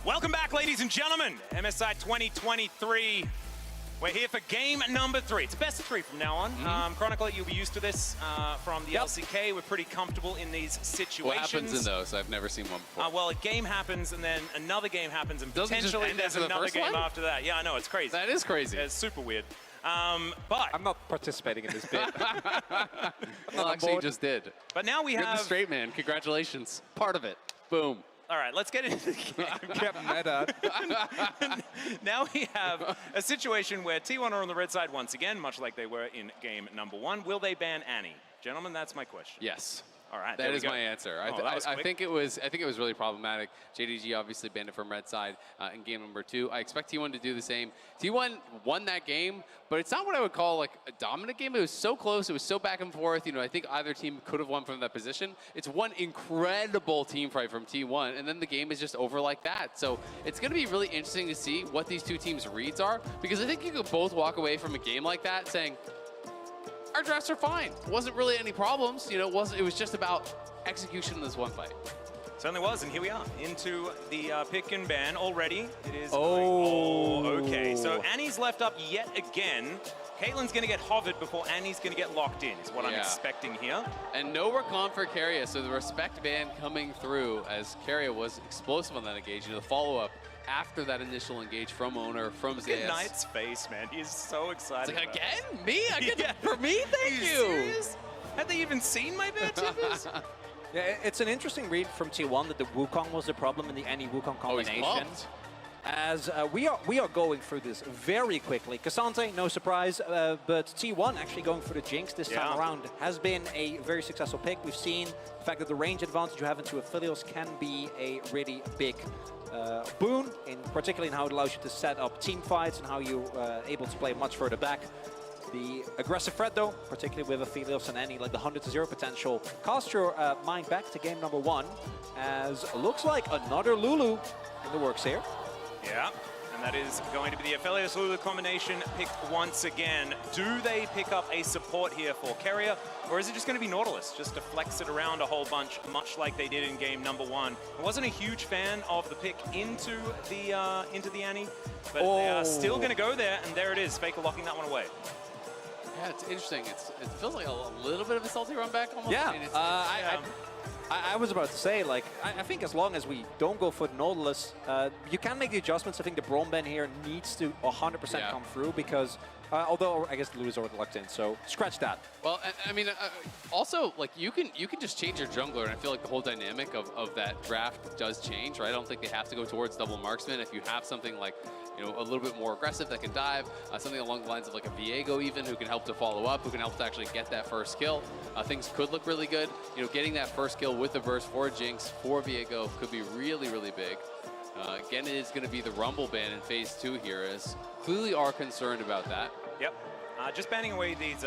Welcome back, ladies and gentlemen. MSI 2023. We're here for game number 3. It's a best of 3 from now on. Cronicler, you'll be used to this from the LCK. We're pretty comfortable in these situations. What happens in those? I've never seen one before. Well, a game happens, and then another game happens, and potentially there's another game after that. Yeah, I know, it's crazy. That is crazy. It's super weird. But I'm not participating in this bit. Well, actually, you just did. But now we You're have... the straight man. Congratulations. Part of it. Boom. All right, let's get into the game. Kept meta. Now we have a situation where T1 are on the red side once again, much like they were in game number 1. Will they ban Annie? Gentlemen, that's my question. Yes. All right, that is my answer. I think it was really problematic. JDG obviously banned it from red side in game number 2. I expect T1 to do the same. T1 won that game, but it's not what I would call like a dominant game. It was so close. It was so back and forth. You know, I think either team could have won from that position. It's one incredible team fight from T1, and then the game is just over like that. So it's going to be really interesting to see what these two teams' reads are, because I think you could both walk away from a game like that saying, our drafts are fine. Wasn't really any problems. You know, it was just about execution in this one fight. Certainly was, and here we are into the pick and ban already. It is. Okay. So Annie's left up yet again. Caitlyn's going to get hovered before Annie's going to get locked in, is what I'm expecting here. And no recon for Keria, so the respect ban coming through as Keria was explosive on that engage. You know, the follow-up after that initial engage from Oner, from Zeus. Look at Knight's face, man. He's so excited. It's like, again? Me? I get for me? Thank you. Serious? Had they even seen my bad tippers? Yeah, it's an interesting read from T1 that the Wukong was the problem in the Annie-Wukong combination. As we are going through this very quickly. Ksnate, no surprise, but T1 actually going for the Jinx this time around has been a very successful pick. We've seen the fact that the range advantage you have into Aphelios can be a really big boon, particularly in how it allows you to set up team fights and how you're able to play much further back. The aggressive threat, though, particularly with Aphelios and Annie, like the 100-0 potential, cast your mind back to game number 1, as looks like another Lulu in the works here. Yeah, and that is going to be the Aphelios Lulu combination pick once again. Do they pick up a support here for Keria, or is it just going to be Nautilus, just to flex it around a whole bunch, much like they did in game number 1? I wasn't a huge fan of the pick into the Annie, but they are still going to go there, and there it is, Faker locking that one away. Yeah, it's interesting. It feels like a little bit of a salty run back almost. Yeah, I was about to say, like, I think as long as we don't go for the Nautilus, you can make the adjustments. I think the Braum ban here needs to 100% come through, because although I guess the Lulu's already locked in, so scratch that. Well, I mean, also, like, you can just change your jungler, and I feel like the whole dynamic of that draft does change, right? I don't think they have to go towards double marksman. If you have something like, you know, a little bit more aggressive that can dive, something along the lines of like a Viego even, who can help to follow up, who can help to actually get that first kill, things could look really good. You know, getting that first kill with the burst for Jinx, for Viego, could be really, really big. Again, it is going to be the Rumble ban in phase 2 here, as clearly are concerned about that. Yep. Just banning away these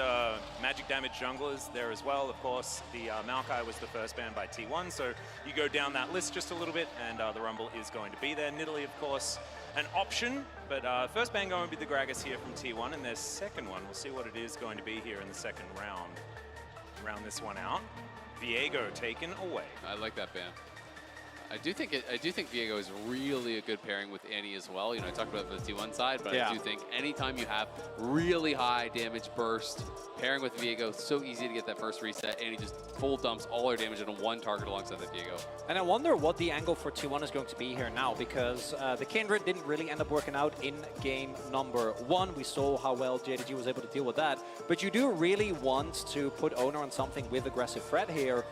magic damage junglers there as well. Of course, the Maokai was the first ban by T1, so you go down that list just a little bit, and the Rumble is going to be there. Nidalee, of course, an option, but first ban going to be the Gragas here from T1, and their second one, we'll see what it is going to be here in the second round. Round this one out. Viego taken away. I like that ban. I do think Viego is really a good pairing with Annie as well. You know, I talked about the T1 side, but I do think anytime you have really high damage burst, pairing with Viego, it's so easy to get that first reset. Annie just full dumps all her damage on one target alongside the Viego. And I wonder what the angle for T1 is going to be here now, because the Kindred didn't really end up working out in game number 1. We saw how well JDG was able to deal with that. But you do really want to put Oner on something with aggressive threat here.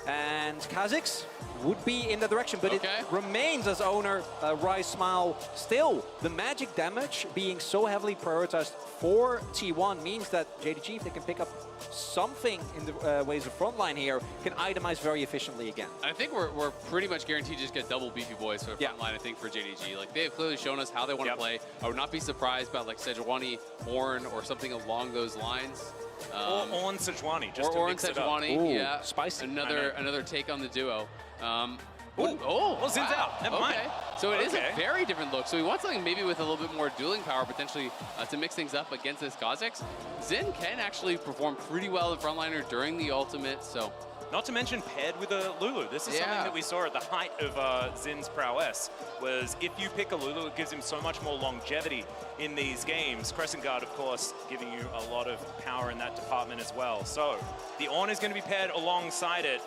And Kha'Zix would be in the direction, but it remains as Oner, Rise Smile. Still, the magic damage being so heavily prioritized for T1 means that JDG, if they can pick up something in the ways of frontline here, can itemize very efficiently again. I think we're pretty much guaranteed to just get double beefy boys for the frontline, I think, for JDG. Like, they have clearly shown us how they want to play. I would not be surprised about, like, Sejuani, Ornn, or something along those lines. Or Ornn Sejuani, just or to mix Ornn it up. Sejuani, yeah. Spicy. Another take on the duo. Zin's out. Never mind. So it is a very different look. So we want something maybe with a little bit more dueling power, potentially, to mix things up against this Kha'Zix. Zin can actually perform pretty well in frontliner during the ultimate, so Not to mention paired with a Lulu. This is something that we saw at the height of Zin's prowess, was if you pick a Lulu, it gives him so much more longevity in these games. Crescent Guard, of course, giving you a lot of power in that department as well. So the Ornn is going to be paired alongside it.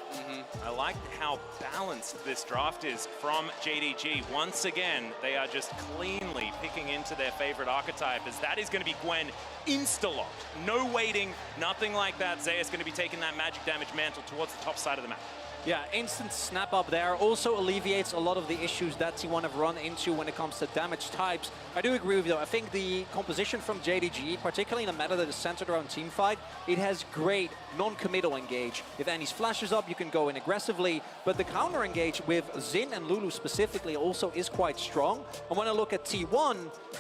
I like how balanced this draft is from JDG. Once again, they are just cleanly picking into their favorite archetype, as that is going to be Gwen insta-locked. No waiting, nothing like that. Zeus going to be taking that magic damage mantle towards the top side of the map. Yeah, instant snap up there also alleviates a lot of the issues that T1 have run into when it comes to damage types. I do agree with you. I think the composition from JDG, particularly in a meta that is centered around teamfight, it has great non-committal engage. If Annie's flashes up, you can go in aggressively, but the counter engage with Zin and Lulu specifically also is quite strong. And when I look at T1,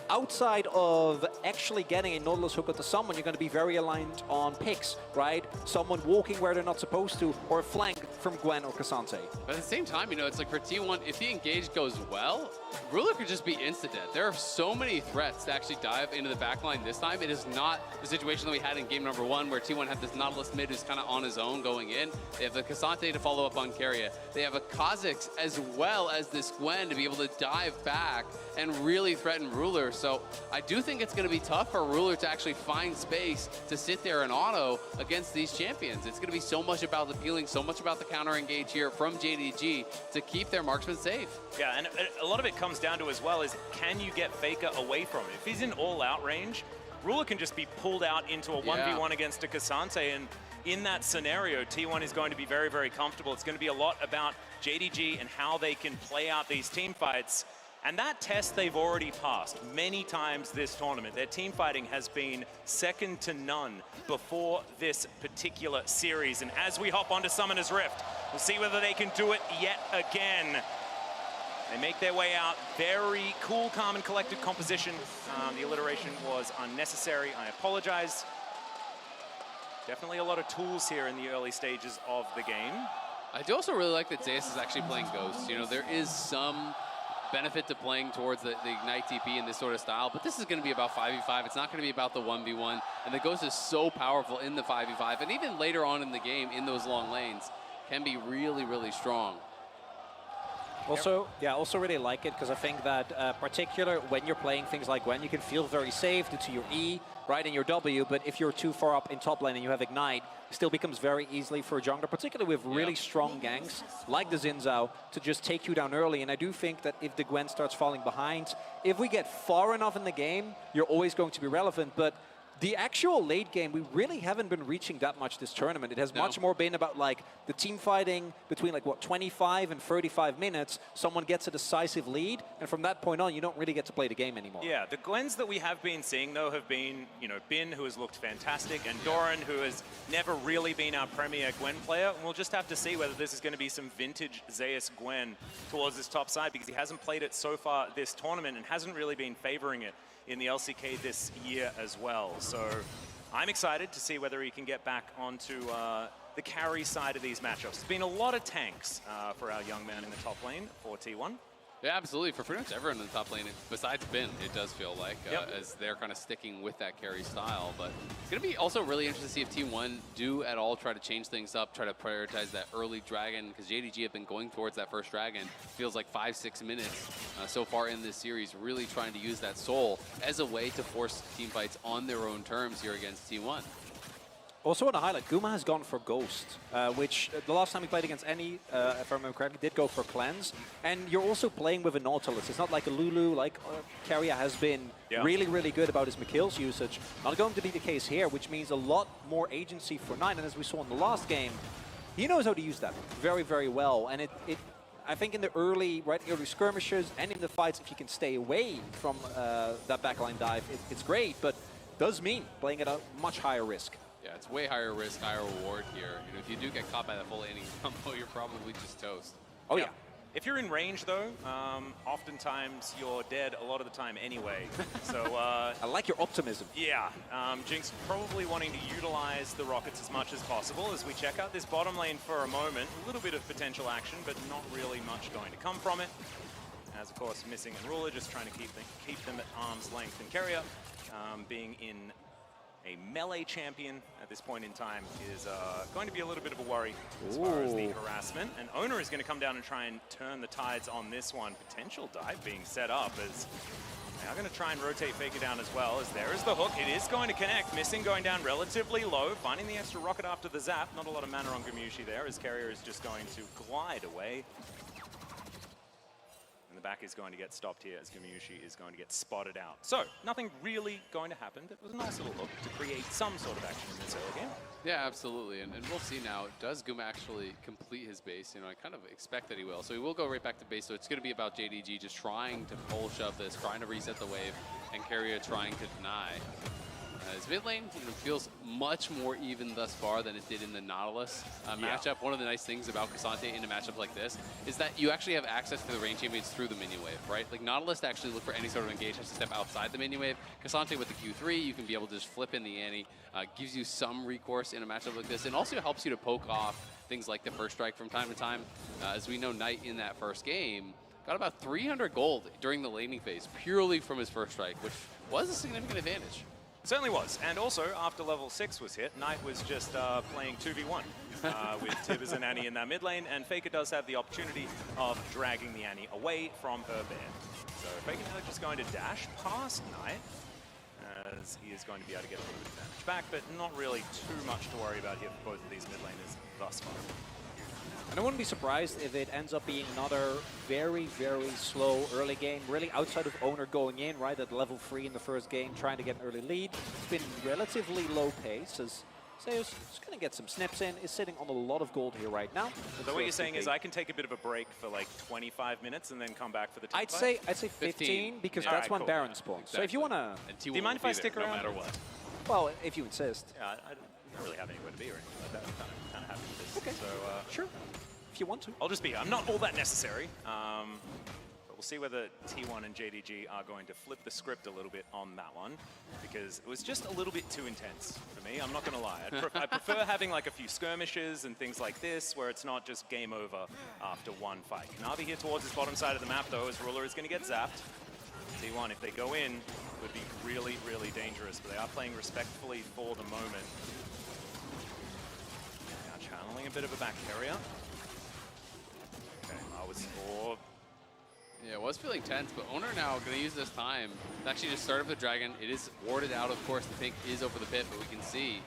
outside of actually getting a Nautilus hook onto someone, you're going to be very aligned on picks, right? Someone walking where they're not supposed to, or a flank from Gwen or Ksnate. But at the same time, you know, it's like for T1, if the engage goes well, Ruler could just be insta-dead. There are so many threats to actually dive into the backline this time. It is not the situation that we had in game number 1, where T1 had this Nautilus mid who's kind of on his own going in. They have the Ksnate to follow up on Keria. They have a Kha'Zix as well as this Gwen to be able to dive back and really threaten Ruler. So I do think it's going to be tough for Ruler to actually find space to sit there and auto against these champions. It's going to be so much about the peeling, so much about the counter engage here from JDG to keep their marksman safe. Yeah, and a lot of it comes down to as well is, can you get Faker away from him? If he's in all-out range, Ruler can just be pulled out into a 1v1 against a Ksnate, and in that scenario, T1 is going to be very, very comfortable. It's going to be a lot about JDG and how they can play out these team fights. And that test they've already passed many times this tournament. Their team fighting has been second to none before this particular series. And as we hop onto Summoner's Rift, we'll see whether they can do it yet again. They make their way out. Very cool, calm, and collected composition. The alliteration was unnecessary. I apologize. Definitely a lot of tools here in the early stages of the game. I do also really like that Zeus is actually playing Ghost. You know, there is some benefit to playing towards the Ignite TP in this sort of style, but this is going to be about 5v5. It's not going to be about the 1v1, and the Ghost is so powerful in the 5v5, and even later on in the game, in those long lanes, can be really, really strong. Also, yeah, also really like it because I think that particular when you're playing things like Gwen, you can feel very safe due to your E, right, and your W, but if you're too far up in top lane and you have Ignite, it still becomes very easily for a jungler, particularly with really strong ganks like the Zhao, to just take you down early. And I do think that if the Gwen starts falling behind, if we get far enough in the game, you're always going to be relevant, but the actual late game, we really haven't been reaching that much this tournament. It has much more been about like the team fighting between like what, 25 and 35 minutes. Someone gets a decisive lead, and from that point on, you don't really get to play the game anymore. Yeah, the Gwens that we have been seeing though have been, you know, Bin, who has looked fantastic, and Doran, who has never really been our premier Gwen player. And we'll just have to see whether this is going to be some vintage Zeus Gwen towards this top side, because he hasn't played it so far this tournament and hasn't really been favoring it in the LCK this year as well. So I'm excited to see whether he can get back onto the carry side of these matchups. There's been a lot of tanks for our young man in the top lane for T1. Yeah, absolutely. For pretty much everyone in the top lane, besides Bin, it does feel like, as they're kind of sticking with that carry style. But it's going to be also really interesting to see if T1 do at all try to change things up, try to prioritize that early dragon, because JDG have been going towards that first dragon. Feels like 5-6 minutes so far in this series, really trying to use that soul as a way to force team fights on their own terms here against T1. Also want to highlight, Guma has gone for Ghost, which the last time he played against any, if I remember correctly, did go for Cleanse. And you're also playing with a Nautilus. It's not like a Lulu, like Keria has been really, really good about his McKills usage. Not going to be the case here, which means a lot more agency for 9. And as we saw in the last game, he knows how to use that very, very well. And I think in the early skirmishes and in the fights, if you can stay away from that backline dive, it's great, but does mean playing at a much higher risk. Yeah, it's way higher risk, higher reward here. You know, if you do get caught by that full laning combo, you're probably just toast. Oh yeah. If you're in range though, oftentimes you're dead a lot of the time anyway. So I like your optimism. Yeah, Jinx probably wanting to utilize the rockets as much as possible as we check out this bottom lane for a moment. A little bit of potential action, but not really much going to come from it. As of course, missing and Ruler just trying to keep them at arm's length, and Keria being in a melee champion at this point in time is going to be a little bit of a worry as far as the harassment. And Oner is going to come down and try and turn the tides on this one. Potential dive being set up as they are going to try and rotate Faker down as well, as there is the hook. It is going to connect. Missing going down relatively low, finding the extra rocket after the zap. Not a lot of mana on Gumayusi there, as Keria is just going to glide away. And the back is going to get stopped here as Gumayusi is going to get spotted out. So, nothing really going to happen. It was a nice little hook to create some sort of action in this early game. Yeah, absolutely. And we'll see now, does Guma actually complete his base? You know, I kind of expect that he will. So he will go right back to base. So it's going to be about JDG just trying to pull shove this, trying to reset the wave, and Keria trying to deny. His mid lane feels much more even thus far than it did in the Nautilus matchup. One of the nice things about Ksnate in a matchup like this is that you actually have access to the range champions through the minion wave, right? Like Nautilus to actually look for any sort of engage has to step outside the minion wave. Ksnate with the Q3, you can be able to just flip in the ante, gives you some recourse in a matchup like this, and also helps you to poke off things like the first strike from time to time. As we know, Knight in that first game got about 300 gold during the laning phase, purely from his first strike, which was a significant advantage. It certainly was. And also, after level 6 was hit, Knight was just playing 2v1 with Tibbers and Annie in that mid lane, and Faker does have the opportunity of dragging the Annie away from her band. So Faker now just going to dash past Knight, as he is going to be able to get a little bit of damage back, but not really too much to worry about here for both of these mid laners thus far. And I wouldn't be surprised if it ends up being another very, very slow early game, really outside of Oner going in, right, at level 3 in the first game, trying to get an early lead. It's been relatively low pace, as Zeus is going to get some snips in, is sitting on a lot of gold here right now. So what you're saying is I can take a bit of a break for like 25 minutes and then come back for the team I'd fight? say 15, because All that's right, when cool. Baron spawns. Exactly. So if you want to... Do you mind if I stick around? No matter what. Well, if you insist. Yeah, I don't really have anywhere to be or anything like that. I'm kind of happy with this. Okay. So, Sure. If you want to. I'll just be, I'm not all that necessary. But we'll see whether T1 and JDG are going to flip the script a little bit on that one, because it was just a little bit too intense for me. I'm not going to lie. I prefer having like a few skirmishes and things like this, where it's not just game over after one fight. Kanavi here towards his bottom side of the map, though, as Ruler is going to get zapped. T1, if they go in, would be really, really dangerous, but they are playing respectfully for the moment. Now channeling a bit of a back Keria. Yeah, it was feeling tense, but Oner now going to use this time to actually just start up the dragon. It is warded out, of course. The pink is over the pit, but we can see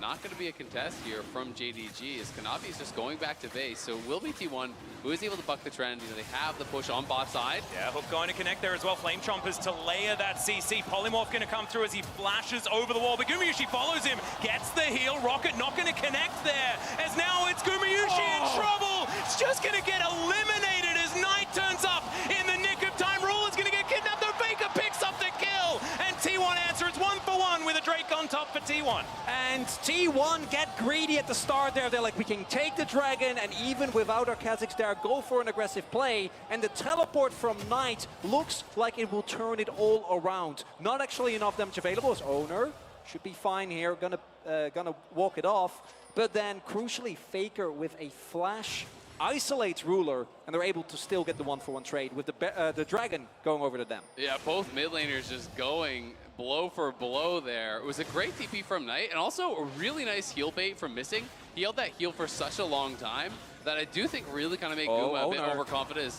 not going to be a contest here from JDG, as Kanavi is just going back to base. So it will be T1 who is able to buck the trend. You know, they have the push on bot side. Yeah, Hook going to connect there as well. Flame Chompers to layer that CC. Polymorph going to come through as he flashes over the wall, but Gumayusi follows him, gets the heal. Rocket not going to connect there, as now it's Gumayusi in trouble. It's just going to get eliminated as Knight turns up in the nick of time. Ruler's going to get kidnapped, though Faker picks up the kill, and T1 answers 1-for-1 with a Drake on top for T1. And T1 get greedy at the start there. They're like, we can take the dragon, and even without our Kha'Zix there, go for an aggressive play. And the teleport from Knight looks like it will turn it all around. Not actually enough damage available as Oner should be fine here. Gonna walk it off. But then, crucially, Faker with a flash isolates Ruler, and they're able to still get the 1-for-1 trade with the dragon going over to them. Yeah, both mid laners just going blow for blow there. It was a great TP from Knight, and also a really nice heal bait from Missing. He held that heal for such a long time that I do think really kind of made Guma a bit overconfident.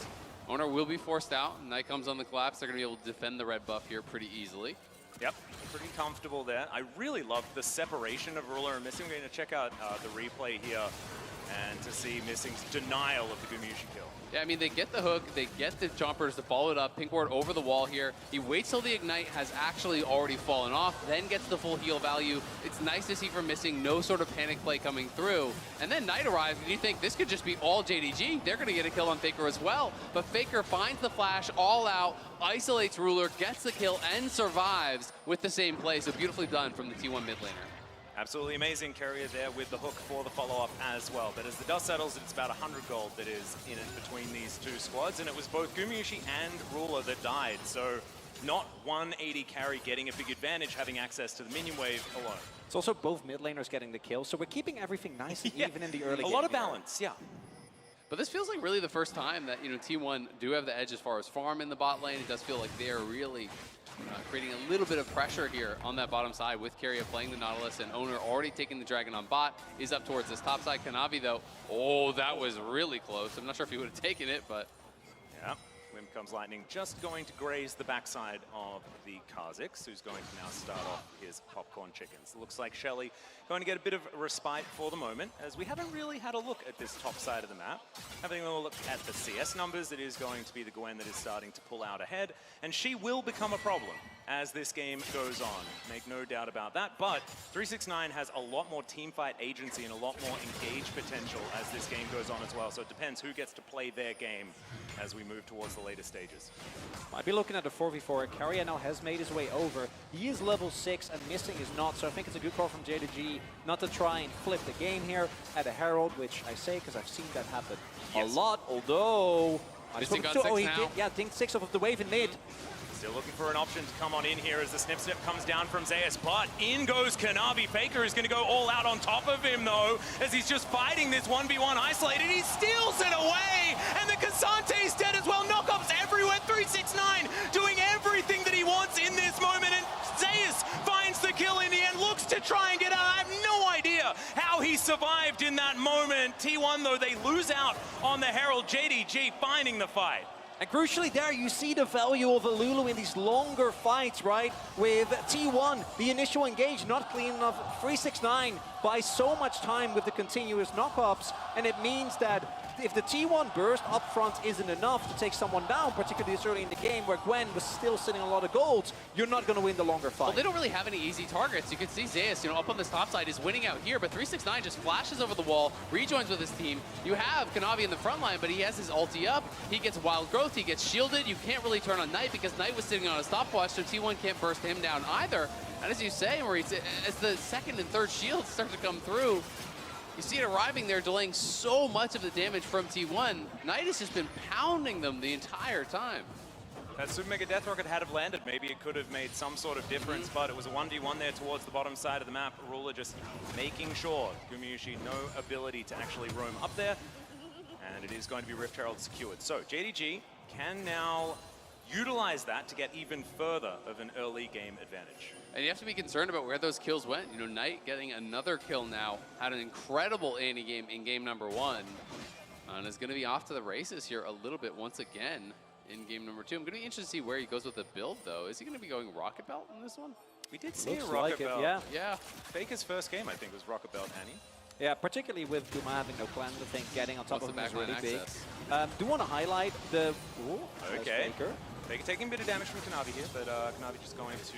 Oner will be forced out. Knight comes on the collapse. They're going to be able to defend the red buff here pretty easily. Yep, pretty comfortable there. I really love the separation of Ruler and Missing. We're going to check out the replay here and to see Missing's denial of the Gumayusi kill. Yeah, I mean, they get the hook, they get the chompers to follow it up. Pink ward over the wall here. He waits till the Ignite has actually already fallen off, then gets the full heal value. It's nice to see from Missing, no sort of panic play coming through. And then Knight arrives, and you think this could just be all JDG. They're going to get a kill on Faker as well. But Faker finds the flash all out, isolates Ruler, gets the kill, and survives with the same play. So beautifully done from the T1 mid laner. Absolutely amazing. Keria there with the hook for the follow-up as well. But as the dust settles, it's about 100 gold that is in it between these two squads. And it was both Gumayusi and Ruler that died. So not one AD carry getting a big advantage, having access to the minion wave alone. It's also both mid laners getting the kill. So we're keeping everything nice and even in the early game. A lot of balance, yeah. But this feels like really the first time that, you know, T1 do have the edge as far as farm in the bot lane. It does feel like they're really creating a little bit of pressure here on that bottom side with Keria playing the Nautilus, and Oner already taking the Dragon on bot. Is up towards this top side. Kanavi, though, oh, that was really close. I'm not sure if he would have taken it, but... Yeah, Whim Comes Lightning just going to graze the backside of the Kha'Zix, who's going to now start off his popcorn chickens. Looks like Shelly going to get a bit of respite for the moment, as we haven't really had a look at this top side of the map. Having a look at the CS numbers, it is going to be the Gwen that is starting to pull out ahead, and she will become a problem as this game goes on. Make no doubt about that, but 369 has a lot more teamfight agency and a lot more engage potential as this game goes on as well, so it depends who gets to play their game as we move towards the later stages. Might be looking at a 4v4. Keria now has made his way over. He is level 6 and missing is not, so I think it's a good call from JDG not to try and flip the game here at a Herald, which I say because I've seen that happen a lot, although... He did, yeah, dinked 6 off of the wave in mid. Still looking for an option to come on in here as the snip comes down from Zeus, but in goes Kanavi. Faker is going to go all out on top of him, though, as he's just fighting this 1v1 isolated. He steals it away, and the Ksnate is dead as well. Knockups everywhere. 369 doing everything that he wants in this moment, and Zeus finds the kill in the end, looks to try and get out. I have no idea how he survived in that moment. T1, though, they lose out on the Herald. JDG finding the fight. And crucially there, you see the value of a Lulu in these longer fights, right? With T1, the initial engage not clean enough. 369 buys so much time with the continuous knockups, and it means that if the T1 burst up front isn't enough to take someone down, particularly this early in the game where Gwen was still sitting on a lot of golds, you're not going to win the longer fight. Well, they don't really have any easy targets. You can see Zeus, up on this top side is winning out here, but 369 just flashes over the wall, rejoins with his team. You have Kanavi in the front line, but he has his ulti up. He gets wild growth, he gets shielded. You can't really turn on Knight because Knight was sitting on a stopwatch, so T1 can't burst him down either. And as you say, Maurice, as the second and third shields start to come through, you see it arriving there, delaying so much of the damage from T1. Knight has just been pounding them the entire time. That Super Mega Death Rocket had have landed, maybe it could have made some sort of difference, but it was a 1v1 there towards the bottom side of the map. Ruler just making sure Gumayusi no ability to actually roam up there, and it is going to be Rift Herald secured. So JDG can now utilize that to get even further of an early game advantage. And you have to be concerned about where those kills went. Knight getting another kill now, had an incredible Annie game in game number 1, and is going to be off to the races here a little bit once again in game number 2. I'm going to be interested to see where he goes with the build, though. Is he going to be going Rocket Belt in this one? We did see a Rocket Belt. Yeah. Faker's first game, I think, was Rocket Belt Annie. Yeah, particularly with Guma having no cleanse, I think getting on top of him is really big. Access? Do want to highlight the... Ooh, okay. Faker taking a bit of damage from Kanavi here, but Kanavi just going to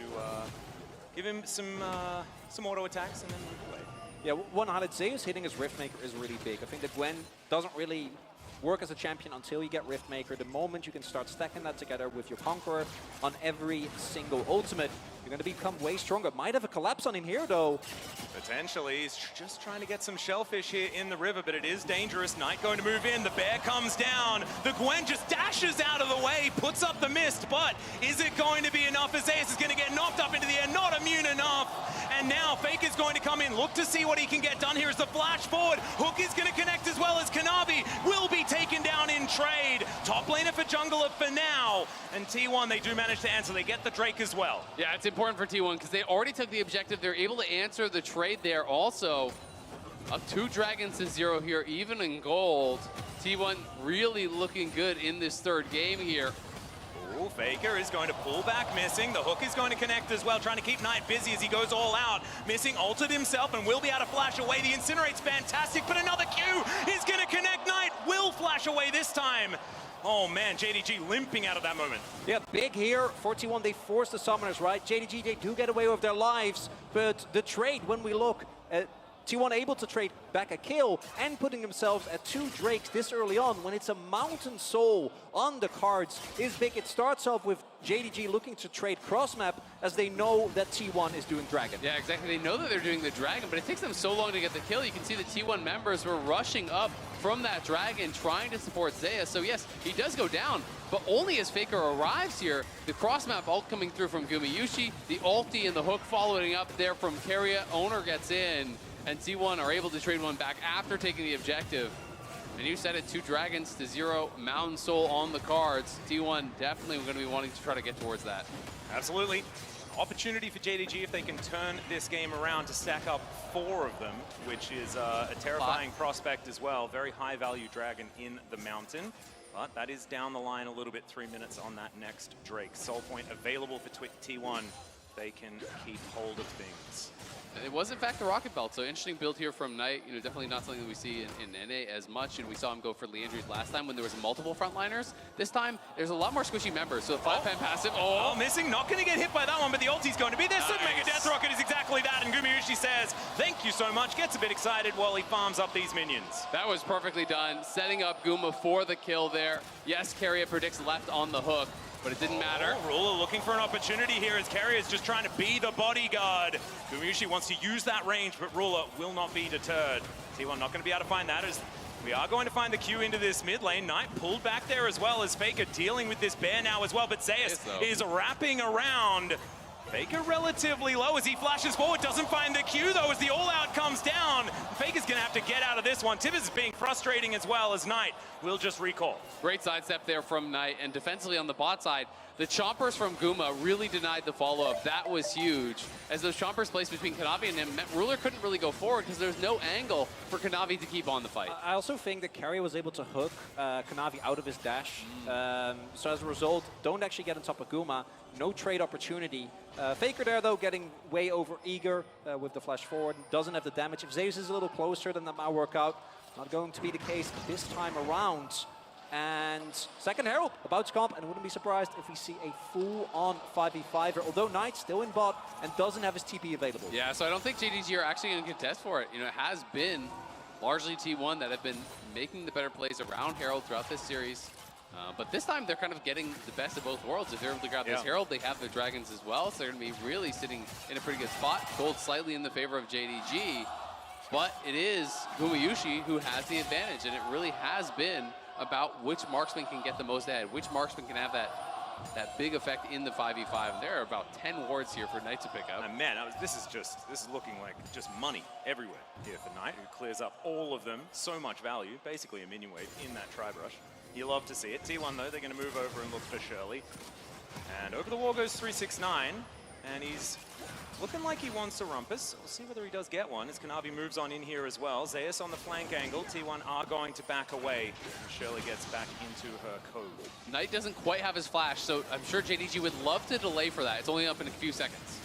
give him some auto attacks and then move away. Yeah, one highlight, Zeus hitting his Riftmaker is really big. I think that Gwen doesn't really work as a champion until you get Riftmaker. The moment you can start stacking that together with your Conqueror on every single ultimate, you're going to become way stronger. Might have a collapse on him here, though. Potentially. He's just trying to get some shellfish here in the river, but it is dangerous. Knight going to move in. The bear comes down. The Gwen just dashes out of the way, puts up the mist, but is it going to be enough? Zeus is going to get knocked up into the air, not immune enough. And now Faker's going to come in, look to see what he can get done here as the flash forward. Hook is going to connect as well as Kanavi will be taken down in trade. Top laner for jungler for now. And T1, they do manage to answer. They get the Drake as well. Yeah, it's important for T1 because they already took the objective. They're able to answer the trade there also. Up 2 dragons to 0 here, even in gold. T1 really looking good in this third game here. Ooh, Faker is going to pull back, missing. The hook is going to connect as well, trying to keep Knight busy as he goes all out. Missing, ulted himself, and will be able to flash away. The Incinerate's fantastic, but another Q is going to connect. Knight will flash away this time. Oh man, JDG limping out of that moment. Yeah, big here. 41, they force the summoners, right? JDG, they do get away with their lives, but the trade, when we look at T1 able to trade back a kill and putting themselves at 2 Drakes this early on when it's a Mountain Soul on the cards is big. It starts off with JDG looking to trade cross-map as they know that T1 is doing Dragon. Yeah, exactly. They know that they're doing the Dragon, but it takes them so long to get the kill. You can see the T1 members were rushing up from that Dragon trying to support Zeus. So yes, he does go down, but only as Faker arrives here. The cross-map ult coming through from Gumayusi, the ulti and the hook following up there from Keria. Oner gets in, and T1 are able to trade one back after taking the objective. And you said it, 2 dragons to 0, Mountain Soul on the cards. T1 definitely going to be wanting to try to get towards that. Absolutely. Opportunity for JDG if they can turn this game around to stack up 4 of them, which is a terrifying prospect as well. Very high value dragon in the mountain. But that is down the line a little bit, 3 minutes on that next Drake. Soul Point available for T1. They can keep hold of things. It was, in fact, the Rocket Belt, so interesting build here from Knight. You know, definitely not something that we see in NA as much, and we saw him go for Leandries last time when there was multiple frontliners. This time, there's a lot more squishy members, so 5-pan passive. Oh, missing, not going to get hit by that one, but the ulti's going to be there. Nice. Super Mega Death Rocket is exactly that, and Gumayusi says, thank you so much, gets a bit excited while he farms up these minions. That was perfectly done, setting up Guma for the kill there. Yes, Keria predicts left on the hook, but it didn't matter. Ruler looking for an opportunity here as Keria is just trying to be the bodyguard. Gumayusi wants to use that range, but Ruler will not be deterred. T1 not going to be able to find that as we are going to find the Q into this mid lane. Knight pulled back there as well as Faker dealing with this bear now as well, but Zeus is wrapping around. Faker relatively low as he flashes forward, doesn't find the Q though as the all-out comes down. Faker's gonna have to get out of this one. Tibbs is being frustrating as well as Knight will just recall. Great sidestep there from Knight, and defensively on the bot side, the chompers from Guma really denied the follow-up. That was huge. As those chompers placed between Kanavi and him, Ruler couldn't really go forward because there's no angle for Kanavi to keep on the fight. I also think that Keria was able to hook Kanavi out of his dash. So as a result, don't actually get on top of Guma. No trade opportunity. Faker there, though, getting way over eager with the flash forward. Doesn't have the damage. If Zeus is a little closer, then that might work out. Not going to be the case this time around. And second Herald about to comp, and wouldn't be surprised if we see a full-on 5v5er, although Knight still in bot and doesn't have his TP available. Yeah, so I don't think JDG are actually going to contest for it. You know, it has been largely T1 that have been making the better plays around Herald throughout this series. But this time, they're kind of getting the best of both worlds. If they're able to grab this Herald, they have their dragons as well, so they're going to be really sitting in a pretty good spot. Gold slightly in the favor of JDG, but it is Gumayusi who has the advantage, and it really has been about which marksman can get the most ahead, which marksman can have that big effect in the 5v5. There are about 10 wards here for Knight to pick up. And man, this is looking like just money everywhere here for Knight, who clears up all of them. So much value, basically a minion wave in that tri-brush. You love to see it. T1 though, they're going to move over and look for Shirley. And over the wall goes 369, and he's looking like he wants a rumpus. We'll see whether he does get one as Kanavi moves on in here as well. Zeus on the flank angle. T1 are going to back away, and Shirley gets back into her cove. Knight doesn't quite have his flash, so I'm sure JDG would love to delay for that. It's only up in a few seconds.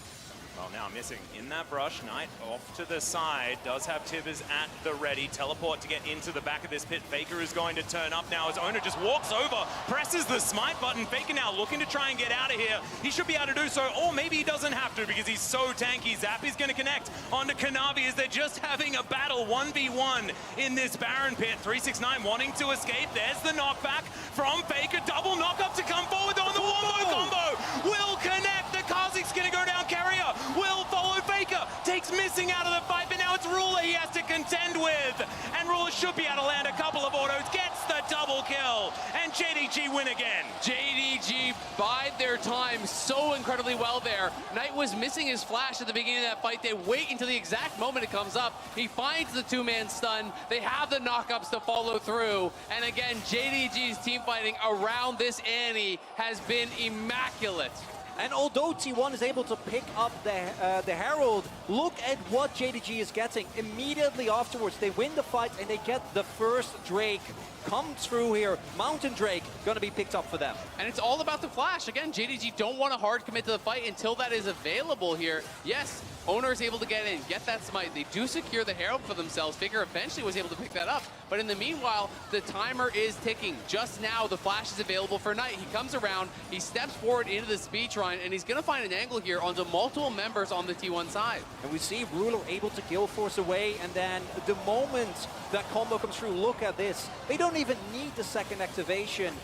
Well, now missing in that brush. Knight off to the side. Does have Tibbers at the ready. Teleport to get into the back of this pit. Faker is going to turn up now as Oner just walks over, presses the smite button. Faker now looking to try and get out of here. He should be able to do so, or maybe he doesn't have to because he's so tanky. Zap is going to connect onto Kanavi as they're just having a battle 1v1 in this Baron pit. 369 wanting to escape. There's the knockback from Faker. Double knock-up to come forward on the wombo combo. Will connect. The Kha'Zix going to go down. Keria will follow Faker, takes missing out of the fight, but now it's Ruler he has to contend with. And Ruler should be able to land a couple of autos, gets the double kill, and JDG win again. JDG bide their time so incredibly well there. Knight was missing his flash at the beginning of that fight. They wait until the exact moment it comes up. He finds the two-man stun. They have the knockups to follow through. And again, JDG's team fighting around this Annie has been immaculate. And although T1 is able to pick up the Herald, look at what JDG is getting. Immediately afterwards, they win the fight and they get the first Drake. Come through here. Mountain Drake going to be picked up for them. And it's all about the flash. Again, JDG don't want to hard commit to the fight until that is available here. Yes, Oner is able to get in, get that smite. They do secure the Herald for themselves. Figure eventually was able to pick that up. But in the meanwhile, the timer is ticking. Just now, the flash is available for Knight. He comes around, he steps forward into the speed shrine, and he's going to find an angle here onto multiple members on the T1 side. And we see Ruler able to Guild Force away, and then the moment that combo comes through, look at this. They don't even need the second activation.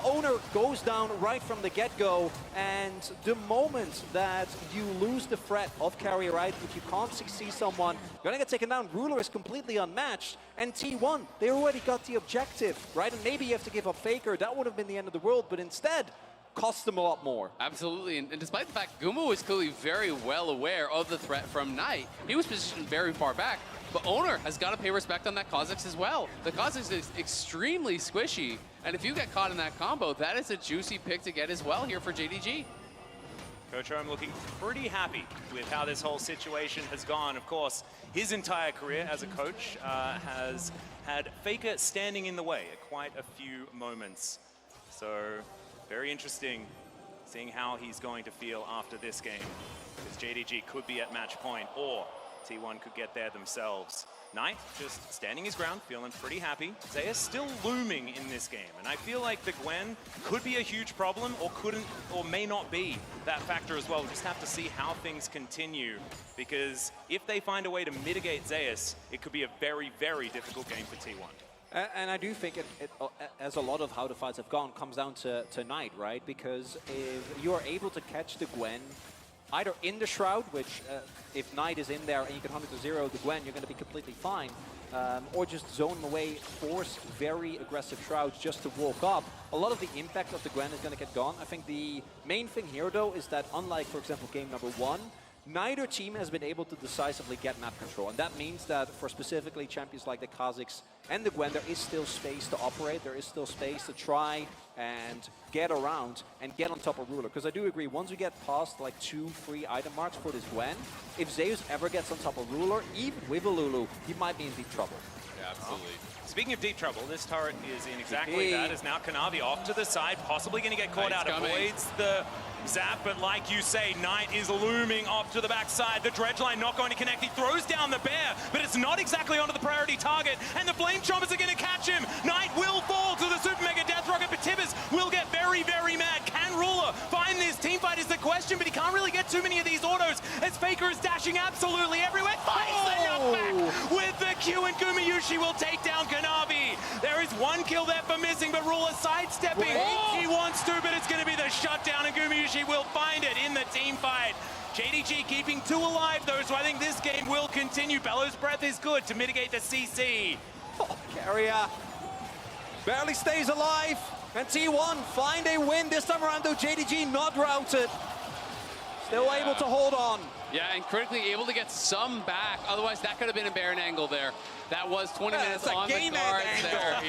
Oner goes down right from the get-go, and the moment that you lose the threat of Keria, right, if you can't see someone, you're gonna get taken down. Ruler is completely unmatched, and T1, they already got the objective, right? And maybe you have to give up Faker, that would have been the end of the world, but instead, cost them a lot more. Absolutely, and despite the fact Guma was clearly very well aware of the threat from Knight, he was positioned very far back. but Oner has got to pay respect on that Kha'Zix as well. The Kha'Zix is extremely squishy, and if you get caught in that combo, that is a juicy pick to get as well here for JDG. Coach Ornn looking pretty happy with how this whole situation has gone. Of course, his entire career as a coach has had Faker standing in the way at quite a few moments. So, very interesting seeing how he's going to feel after this game. Because JDG could be at match point, or T1 could get there themselves. Knight just standing his ground, feeling pretty happy. Zeus still looming in this game, and I feel like the Gwen could be a huge problem, or couldn't, or may not be that factor as well. We'll just have to see how things continue, because if they find a way to mitigate Zeus, it could be a very, very difficult game for T1. And I do think it, as a lot of how the fights have gone, comes down to Knight, right? Because if you are able to catch the Gwen either in the Shroud, which if Knight is in there and you can 100-0 the Gwen, you're going to be completely fine, or just zone them away, force very aggressive Shrouds just to walk up. A lot of the impact of the Gwen is going to get gone. I think the main thing here, though, is that unlike, for example, game number 1, neither team has been able to decisively get map control. And that means that for specifically champions like the Kha'Zix and the Gwen, there is still space to operate. There is still space to try and get around and get on top of Ruler. Because I do agree, once we get past like 2-3 item marks for this Gwen, if Zeus ever gets on top of Ruler, even with a Lulu, he might be in deep trouble. Yeah, absolutely. Speaking of deep trouble, this turret is in exactly that. Is now Kanavi off to the side, possibly going to get caught out. Avoids the zap, but like you say, Knight is looming off to the backside. The dredge line not going to connect. He throws down the bear, but it's not exactly onto the priority target, and the flame chompers are going to catch him. Knight will fall to the super mega death rocket, but Tibbers will get very, very mad. Can Ruler find this teamfight is the question, but he can't really get too many of these autos as Faker is dashing absolutely everywhere. Finds the knockback with the Q, and Gumayusi will take down Kanavi. There is one kill there for missing, but Ruler sidestepping. He wants to, but it's going to be the shutdown, and Gumayusi will find it in the team fight. JDG keeping 2 alive though, so I think this game will continue. Bellows Breath is good to mitigate the CC. Keria barely stays alive, and T1 find a win this time around though. JDG not routed, still able to hold on. Yeah, and critically able to get some back. Otherwise, that could have been a Baron angle there. That was 20 minutes on the cards there.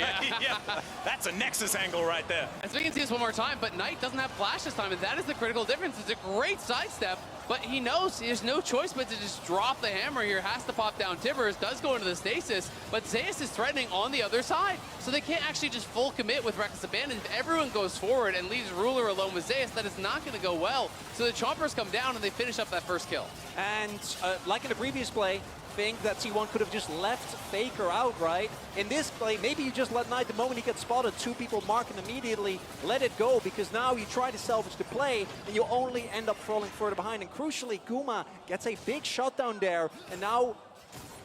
Yeah, that's a Nexus angle right there. And so we can see this one more time, but Knight doesn't have flash this time, and that is the critical difference. It's a great sidestep, but he knows there's no choice but to just drop the hammer here. Has to pop down Tibbers, does go into the stasis, but Zeus is threatening on the other side. So they can't actually just full commit with Reckless Abandon. If everyone goes forward and leaves Ruler alone with Zeus, that is not going to go well. So the Chompers come down and they finish up that first kill. And like in the previous play, think that T1 could have just left Faker out, right? In this play, maybe you just let Knight, the moment he gets spotted, 2 people mark and immediately let it go, because now you try to salvage the play and you only end up falling further behind. And crucially, Guma gets a big shutdown there, and now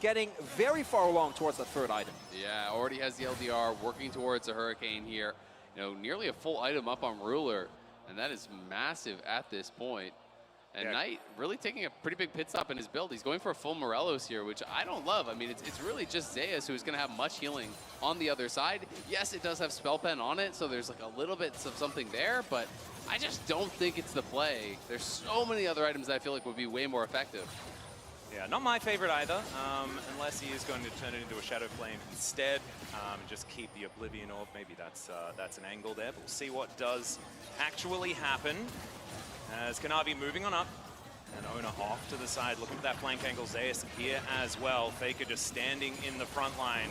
getting very far along towards that 3rd item. Yeah, already has the LDR, working towards a Hurricane here. You know, nearly a full item up on Ruler, and that is massive at this point. And Knight really taking a pretty big pit stop in his build. He's going for a full Morelos here, which I don't love. I mean, it's really just Zeus who's going to have much healing on the other side. Yes, it does have Spell Pen on it, so there's like a little bit of something there, but I just don't think it's the play. There's so many other items that I feel like would be way more effective. Yeah, not my favorite either, unless he is going to turn it into a Shadow Flame instead, and just keep the Oblivion Orb. Maybe that's an angle there, but we'll see what does actually happen. As Kanavi moving on up, and Oner off to the side, looking for that flank angle. Zeus here as well. Faker just standing in the front line.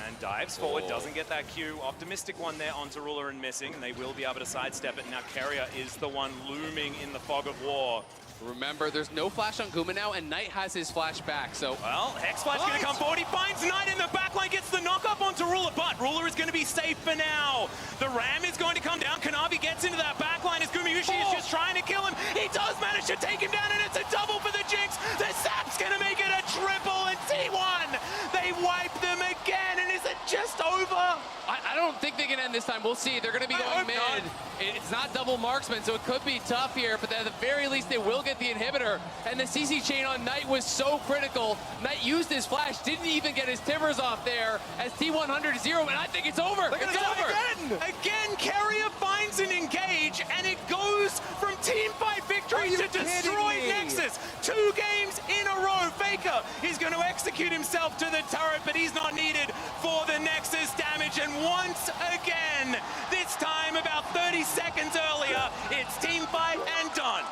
And dives forward, doesn't get that Q. Optimistic one there onto Ruler and missing, and they will be able to sidestep it. Now Keria is the one looming in the fog of war. Remember, there's no flash on Guma now, and Knight has his flash back, so... Well, Hex Flash going to come forward. He finds Knight in the backline, gets the knock up onto Ruler, but Ruler is going to be safe for now. The Ram is going to come down. Kanavi gets into that backline as Gumayusi is just trying to kill him. He does manage to take him down, and it's a double for the Jinx. The Sap's going to make it a triple, and T1, they wipe them again, and is it just over? I don't think they can end this time. We'll see. They're going to be going mid. It's not double marksman, so it could be tough here, but at the very least, they will get the inhibitor. And the CC chain on Knight was so critical. Knight used his flash, didn't even get his Timbers off there as T100-0, and I think it's over. It's over. Again, Keria finds an engage, and it goes from team fight victory to destroy Nexus. 2 games in a row. Faker Faker is going to execute himself to the turret, but he's not needed for the Nexus damage. And once again, this time about 30 seconds earlier, it's team fight and done.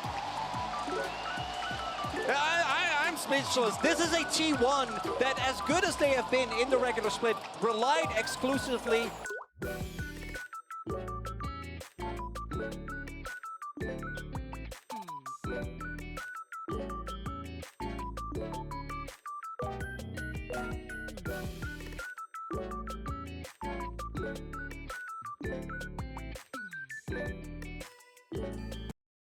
I'm speechless. This is a T1 that, as good as they have been in the regular split, relied exclusively